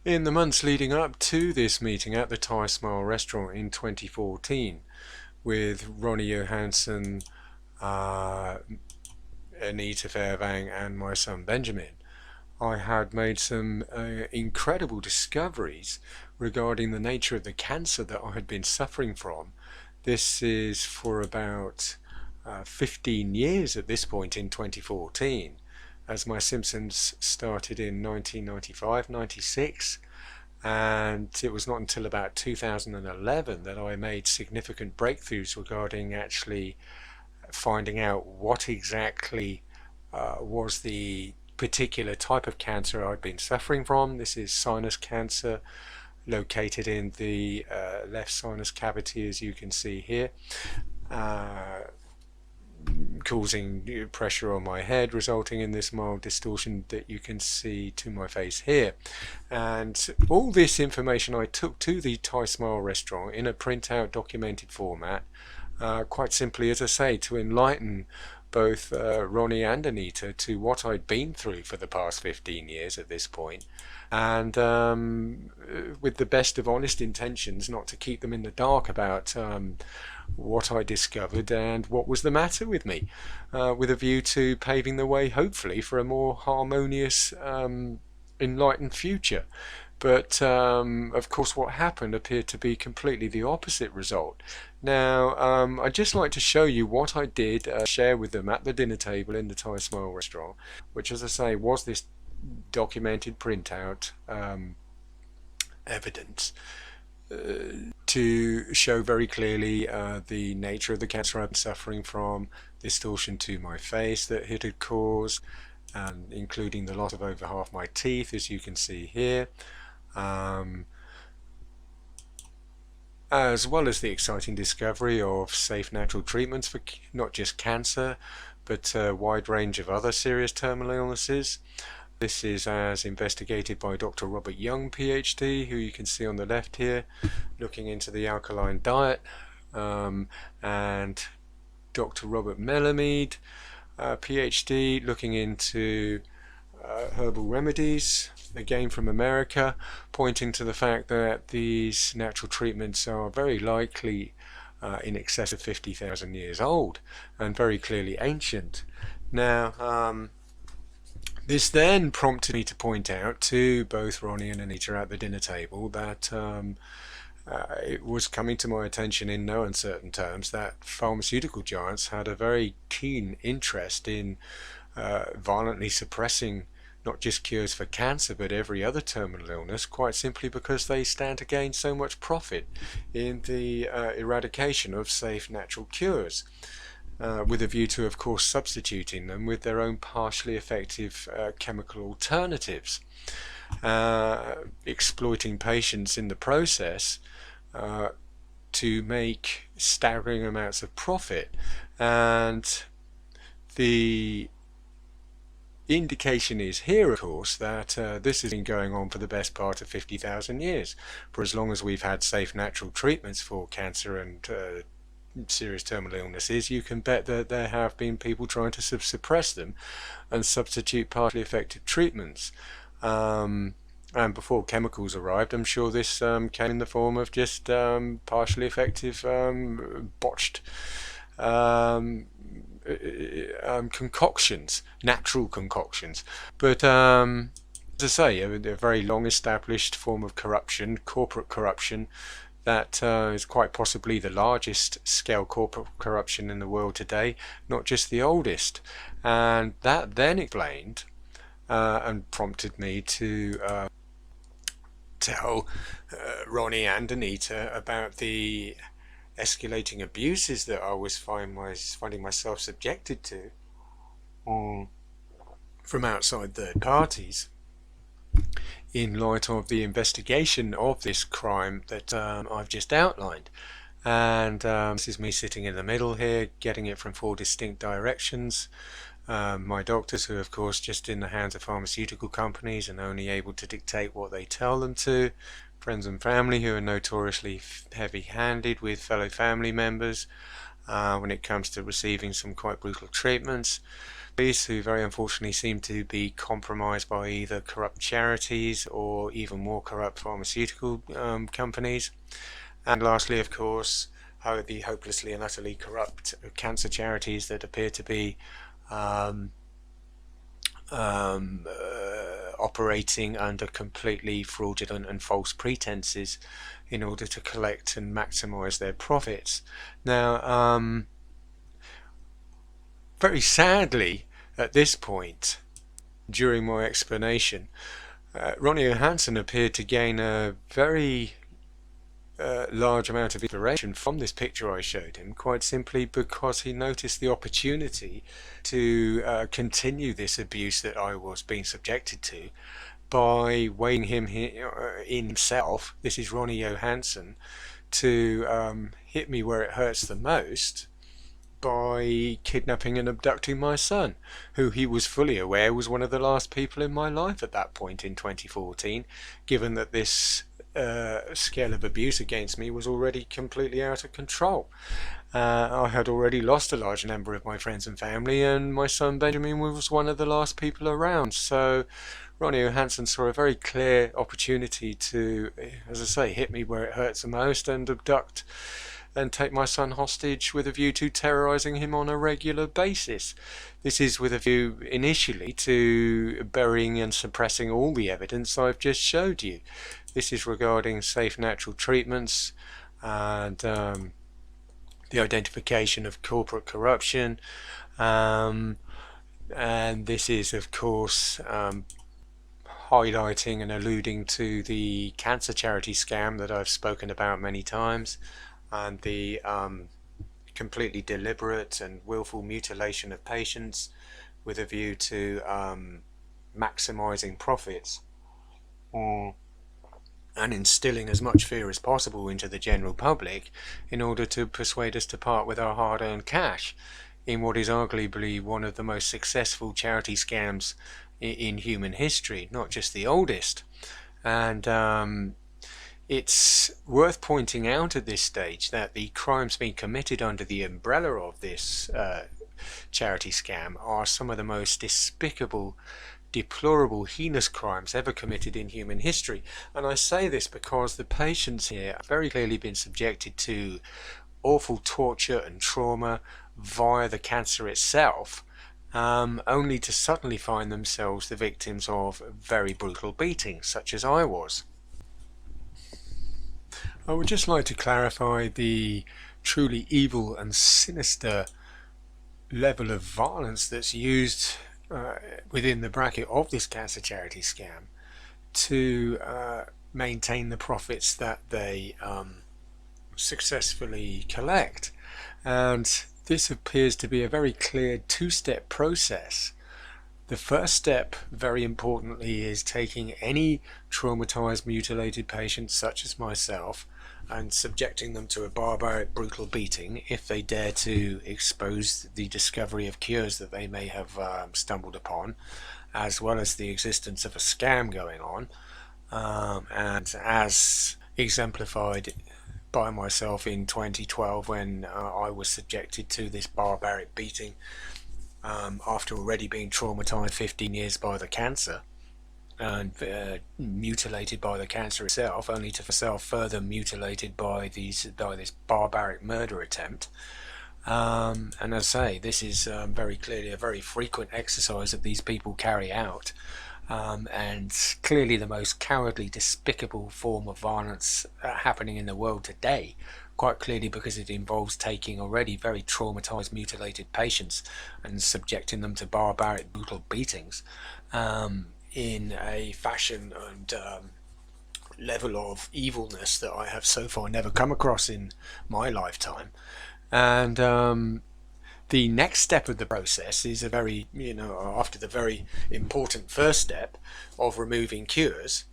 In the months leading up to this meeting at the Thai Smile restaurant in 2014 with Ronny Johansen, uh, Anita Fevang and my son Benjamin, I had made some incredible discoveries regarding the nature of the cancer that I had been suffering from. This is for about 15 years at this point in 2014, as my symptoms started in 1995, 96, and it was not until about 2011 that I made significant breakthroughs regarding actually finding out what exactly was the particular type of cancer I'd been suffering from. This is sinus cancer located in the left sinus cavity, as you can see here, causing pressure on my head, resulting in this mild distortion that you can see to my face here. And all this information I took to the Thai Smile restaurant in a printout documented format, quite simply, as I say, to enlighten both Ronnie and Anita to what I'd been through for the past 15 years at this point, and with the best of honest intentions, not to keep them in the dark about what I discovered and what was the matter with me, with a view to paving the way, hopefully, for a more harmonious, enlightened future. But of course, what happened appeared to be completely the opposite result. Now, I'd just like to show you what I did share with them at the dinner table in the Thai Smile restaurant, which, as I say, was this documented printout evidence to show very clearly the nature of the cancer I've been suffering from, distortion to my face that it had caused, including the loss of over half my teeth, as you can see here. As well as the exciting discovery of safe natural treatments for not just cancer, but a wide range of other serious terminal illnesses. This is as investigated by Dr. Robert Young, PhD, who you can see on the left here, looking into the alkaline diet, and Dr. Robert Melamed, PhD, looking into herbal remedies, again from America, pointing to the fact that these natural treatments are very likely in excess of 50,000 years old and very clearly ancient. Now, this then prompted me to point out to both Ronnie and Anita at the dinner table that it was coming to my attention in no uncertain terms that pharmaceutical giants had a very keen interest in violently suppressing not just cures for cancer but every other terminal illness, quite simply because they stand to gain so much profit in the eradication of safe natural cures, with a view to, of course, substituting them with their own partially effective chemical alternatives, exploiting patients in the process to make staggering amounts of profit. And the indication is here, of course, that this has been going on for the best part of 50,000 years. For as long as we've had safe natural treatments for cancer and serious terminal illnesses, you can bet that there have been people trying to suppress them and substitute partially effective treatments. And before chemicals arrived, I'm sure this came in the form of just partially effective botched concoctions, natural concoctions. But as I say, a very long established form of corruption, corporate corruption, that is quite possibly the largest scale corporate corruption in the world today, not just the oldest. And that then explained and prompted me to tell Ronnie and Anita about the escalating abuses that I was finding myself subjected to from outside third parties, in light of the investigation of this crime that I've just outlined. And this is me sitting in the middle here, getting it from four distinct directions. My doctors, who of course just in the hands of pharmaceutical companies and only able to dictate what they tell them to. Friends and family, who are notoriously heavy-handed with fellow family members. when it comes to receiving some quite brutal treatments. These who very unfortunately seem to be compromised by either corrupt charities or even more corrupt pharmaceutical companies. And lastly, of course, the hopelessly and utterly corrupt cancer charities that appear to be operating under completely fraudulent and false pretenses in order to collect and maximize their profits. Now, very sadly, at this point, during my explanation, Ronny Johansen appeared to gain a very large amount of inspiration from this picture I showed him, quite simply because he noticed the opportunity to continue this abuse that I was being subjected to by weighing him in himself. This is Ronny Johansen, to hit me where it hurts the most by kidnapping and abducting my son, who he was fully aware was one of the last people in my life at that point in 2014, given that this scale of abuse against me was already completely out of control. I had already lost a large number of my friends and family, and my son Benjamin was one of the last people around. So Ronny Johansen saw a very clear opportunity to, as I say, hit me where it hurts the most and abduct and take my son hostage with a view to terrorizing him on a regular basis. This is with a view initially to burying and suppressing all the evidence I've just showed you. This is regarding safe natural treatments and the identification of corporate corruption, and this is of course highlighting and alluding to the cancer charity scam that I've spoken about many times, and the completely deliberate and willful mutilation of patients with a view to maximizing profits, and instilling as much fear as possible into the general public in order to persuade us to part with our hard-earned cash in what is arguably one of the most successful charity scams in human history, not just the oldest. And it's worth pointing out at this stage that the crimes being committed under the umbrella of this charity scam are some of the most despicable, deplorable, heinous crimes ever committed in human history. And I say this because the patients here have very clearly been subjected to awful torture and trauma via the cancer itself, only to suddenly find themselves the victims of very brutal beatings, such as I was. I would just like to clarify the truly evil and sinister level of violence that's used within the bracket of this cancer charity scam to maintain the profits that they successfully collect. And this appears to be a very clear two-step process. The first step, very importantly, is taking any traumatized, mutilated patient such as myself and subjecting them to a barbaric, brutal beating if they dare to expose the discovery of cures that they may have stumbled upon, as well as the existence of a scam going on, and as exemplified by myself in 2012 when I was subjected to this barbaric beating after already being traumatized 15 years by the cancer and mutilated by the cancer itself, only to myself further mutilated by this barbaric murder attempt. And as I say, this is very clearly a very frequent exercise that these people carry out, and clearly the most cowardly, despicable form of violence happening in the world today, quite clearly because it involves taking already very traumatized, mutilated patients and subjecting them to barbaric, brutal beatings in a fashion and level of evilness that I have so far never come across in my lifetime. And the next step of the process is a very, after the very important first step of removing cures,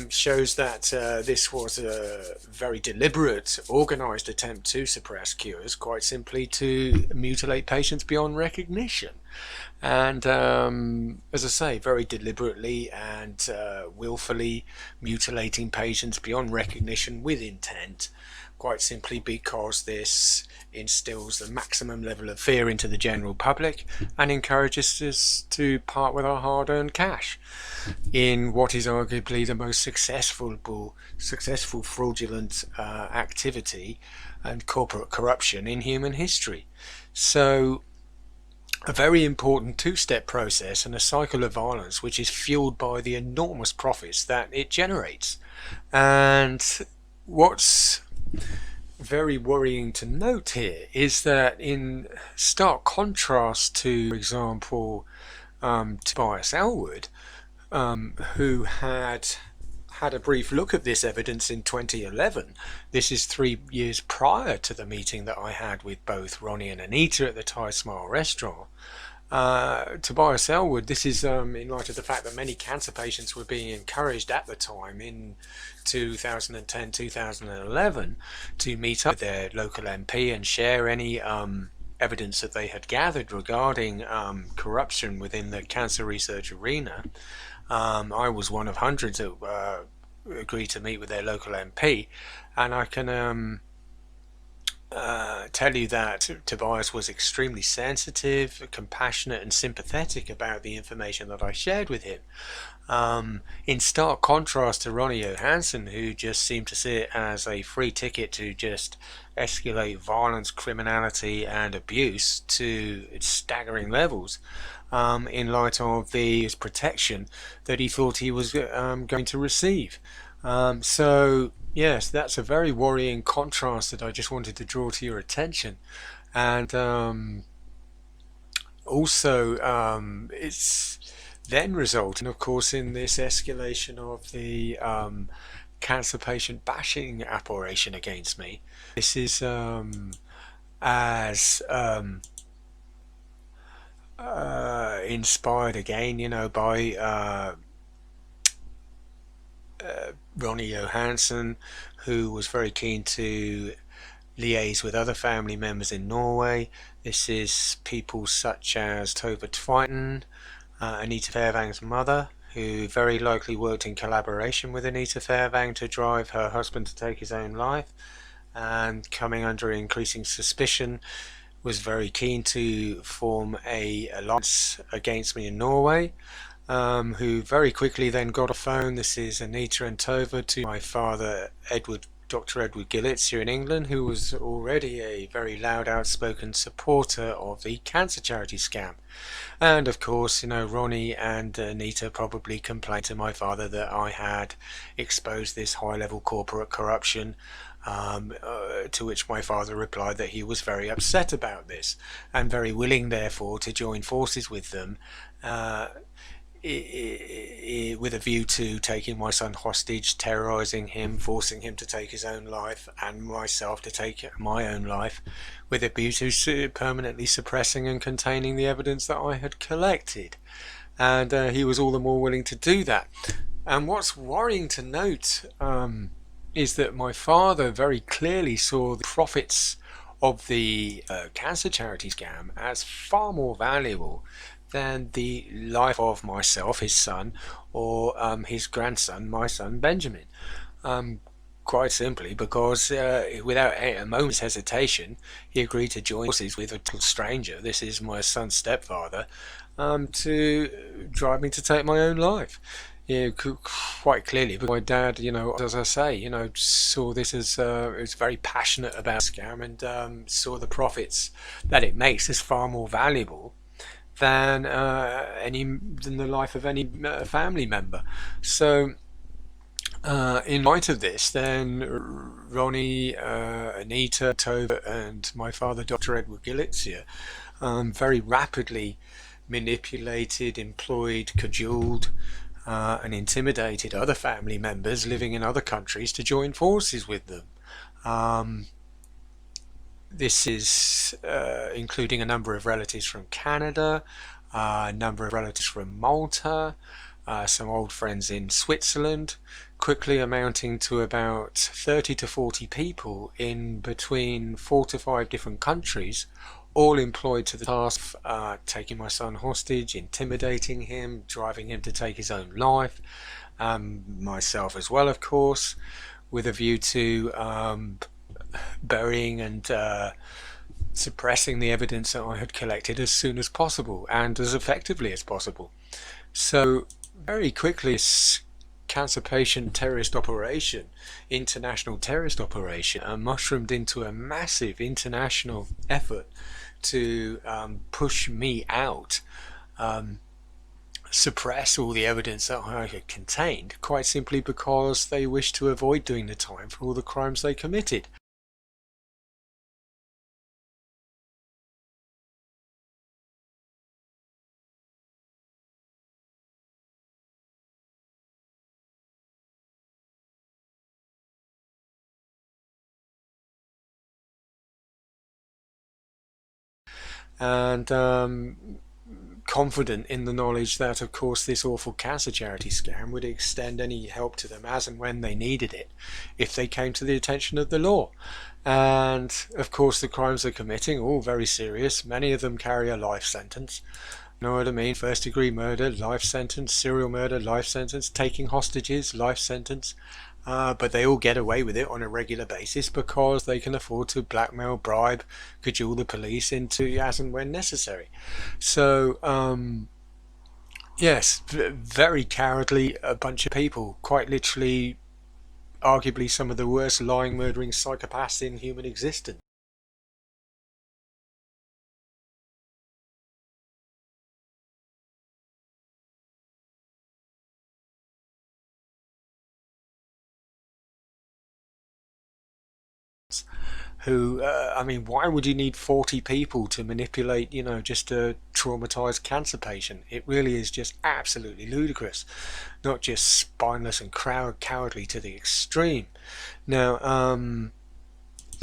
shows that this was a very deliberate, organized attempt to suppress cures, quite simply to mutilate patients beyond recognition. And as I say, very deliberately and willfully mutilating patients beyond recognition with intent, quite simply because this instills the maximum level of fear into the general public and encourages us to part with our hard-earned cash in what is arguably the most successful fraudulent activity and corporate corruption in human history. So a very important two-step process and a cycle of violence which is fueled by the enormous profits that it generates. And what's very worrying to note here is that in stark contrast to, for example, Tobias Ellwood, who had a brief look at this evidence in 2011. This is 3 years prior to the meeting that I had with both Ronny and Anita at the Thai Smile restaurant. Tobias Ellwood, this is in light of the fact that many cancer patients were being encouraged at the time in 2010-2011 to meet up with their local MP and share any evidence that they had gathered regarding corruption within the cancer research arena. I was one of hundreds that agreed to meet with their local MP, and I can tell you that Tobias was extremely sensitive, compassionate and sympathetic about the information that I shared with him. In stark contrast to Ronny Johansen, who just seemed to see it as a free ticket to just escalate violence, criminality and abuse to staggering levels, in light of the protection that he thought he was going to receive. So yes, that's a very worrying contrast that I just wanted to draw to your attention. And also it's then resulting, of course, in this escalation of the cancer patient bashing operation against me. This is as inspired again, by Ronny Johansen, who was very keen to liaise with other family members in Norway. This is people such as Tove Tveiten, Anita Fevang's mother, who very likely worked in collaboration with Anita Fevang to drive her husband to take his own life, and coming under increasing suspicion was very keen to form a alliance against me in Norway. Who very quickly then got a phone. This is Anita and Tove to my father, Dr. Edward Gillitz here in England, who was already a very loud, outspoken supporter of the cancer charity scam. And of course, Ronny and Anita probably complained to my father that I had exposed this high-level corporate corruption, to which my father replied that he was very upset about this and very willing, therefore, to join forces with them, with a view to taking my son hostage, terrorising him, forcing him to take his own life, and myself to take my own life, with a view to permanently suppressing and containing the evidence that I had collected. And he was all the more willing to do that. And what's worrying to note is that my father very clearly saw the profits of the cancer charity scam as far more valuable than the life of myself, his son, or his grandson, my son Benjamin. Quite simply because without a moment's hesitation he agreed to join forces with a total stranger, this is my son's stepfather, to drive me to take my own life. Quite clearly, but my dad, as I say, saw this as was very passionate about scam, and saw the profits that it makes as far more valuable than the life of any family member. So in light of this, then Ronny, Anita, Tove and my father, Dr. Edward Gillitz here, very rapidly manipulated, employed, cajoled and intimidated other family members living in other countries to join forces with them. This is including a number of relatives from Canada, a number of relatives from Malta, some old friends in Switzerland, quickly amounting to about 30 to 40 people in between 4 to 5 different countries, all employed to the task of taking my son hostage, intimidating him, driving him to take his own life, myself as well, of course, with a view to burying and suppressing the evidence that I had collected as soon as possible and as effectively as possible. So very quickly, this cancer patient terrorist operation, international terrorist operation, mushroomed into a massive international effort to push me out, suppress all the evidence that I had contained, quite simply because they wished to avoid doing the time for all the crimes they committed. And confident in the knowledge that, of course, this awful cancer charity scam would extend any help to them as and when they needed it, if they came to the attention of the law. And, of course, the crimes they're committing, all very serious. Many of them carry a life sentence. You know what I mean? First degree murder, life sentence. Serial murder, life sentence. Taking hostages, life sentence. But they all get away with it on a regular basis because they can afford to blackmail, bribe, cajole the police into as and when necessary. So, yes, very cowardly, a bunch of people, quite literally, arguably some of the worst lying, murdering psychopaths in human existence. Who, I mean, why would you need 40 people to manipulate, just a traumatized cancer patient? It really is just absolutely ludicrous, not just spineless and cowardly to the extreme. Now,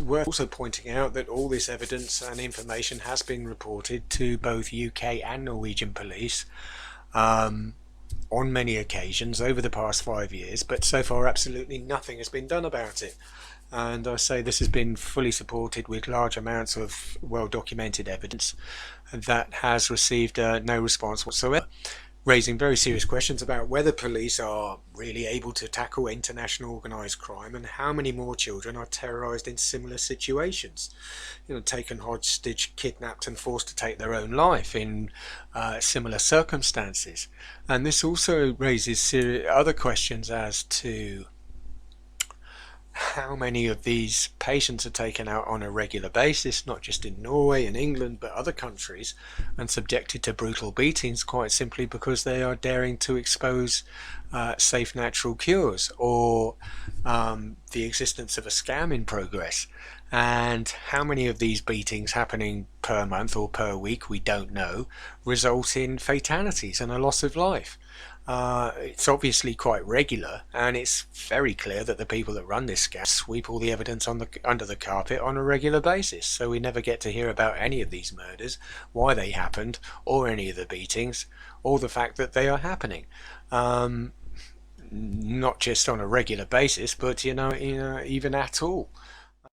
worth also pointing out that all this evidence and information has been reported to both UK and Norwegian police on many occasions over the past 5 years, but so far absolutely nothing has been done about it. And I say this has been fully supported with large amounts of well-documented evidence that has received no response whatsoever, raising very serious questions about whether police are really able to tackle international organised crime and how many more children are terrorised in similar situations, taken hostage, kidnapped and forced to take their own life in similar circumstances. And this also raises other questions as to how many of these patients are taken out on a regular basis, not just in Norway and England, but other countries, and subjected to brutal beatings quite simply because they are daring to expose safe natural cures or the existence of a scam in progress. And how many of these beatings happening per month or per week, we don't know, result in fatalities and a loss of life. It's obviously quite regular, and it's very clear that the people that run this scam sweep all the evidence under the carpet on a regular basis, so we never get to hear about any of these murders, why they happened, or any of the beatings, or the fact that they are happening. Not just on a regular basis, but even at all.